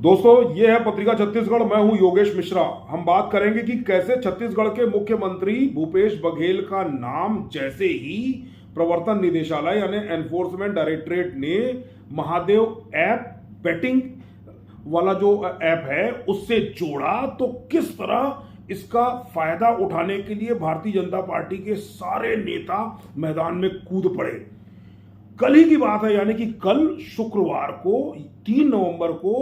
दोस्तों, ये है पत्रिका छत्तीसगढ़। मैं हूं योगेश मिश्रा। हम बात करेंगे कि कैसे छत्तीसगढ़ के मुख्यमंत्री भूपेश बघेल का नाम जैसे ही प्रवर्तन निदेशालय यानी एनफोर्समेंट डायरेक्टरेट ने महादेव ऐप बेटिंग वाला जो ऐप है उससे जोड़ा, तो किस तरह इसका फायदा उठाने के लिए भारतीय जनता पार्टी के सारे नेता मैदान में कूद पड़े। कल ही की बात है, यानी कि कल शुक्रवार को 3 नवंबर को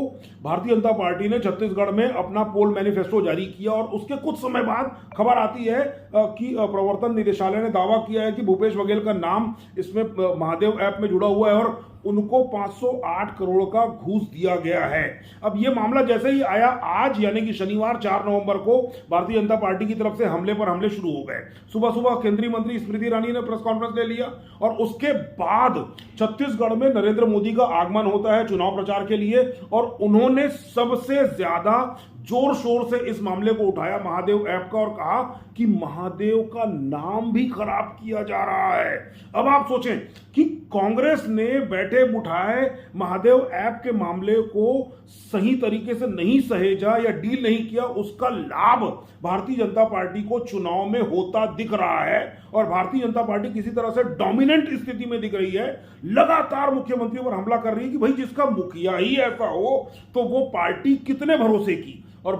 भारतीय जनता पार्टी ने छत्तीसगढ़ में अपना पोल मैनिफेस्टो जारी किया और उसके कुछ समय बाद खबर आती है कि प्रवर्तन निदेशालय ने दावा किया है कि भूपेश बघेल का नाम इसमें महादेव ऐप में जुड़ा हुआ है और उनको 508 करोड़ का घूस दिया गया है। अब यह मामला जैसे ही आया, आज यानी कि शनिवार 4 नवंबर को भारतीय जनता पार्टी की तरफ से हमले पर हमले शुरू हो गए। सुबह सुबह केंद्रीय मंत्री स्मृति ईरानी ने प्रेस कॉन्फ्रेंस ले लिया और उसके बाद छत्तीसगढ़ में नरेंद्र मोदी का आगमन होता है चुनाव प्रचार के लिए, और उन्होंने सबसे ज्यादा जोर शोर से इस मामले को उठाया महादेव ऐप का और कहा कि महादेव का नाम भी खराब किया जा रहा है। अब आप सोचें कि कांग्रेस ने बैठे उठाए महादेव ऐप के मामले को सही तरीके से नहीं सहेजा या डील नहीं किया, उसका लाभ भारतीय जनता पार्टी को चुनाव में होता दिख रहा है और भारतीय जनता पार्टी किसी तरह से डोमिनेंट स्थिति में दिख रही है। लगातार मुख्यमंत्री पर हमला कर रही है कि भाई जिसका मुखिया ही ऐसा हो तो वो पार्टी कितने भरोसे की। और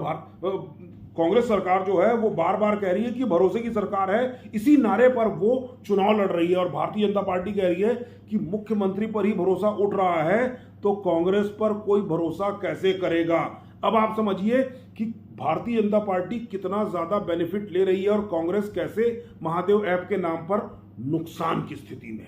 कांग्रेस सरकार जो है वो बार बार कह रही है कि भरोसे की सरकार है, इसी नारे पर वो चुनाव लड़ रही है। और भारतीय जनता पार्टी कह रही है कि मुख्यमंत्री पर ही भरोसा उठ रहा है तो कांग्रेस पर कोई भरोसा कैसे करेगा। अब आप समझिए कि भारतीय जनता पार्टी कितना ज्यादा बेनिफिट ले रही है और कांग्रेस कैसे महादेव ऐप के नाम पर नुकसान की स्थिति में है।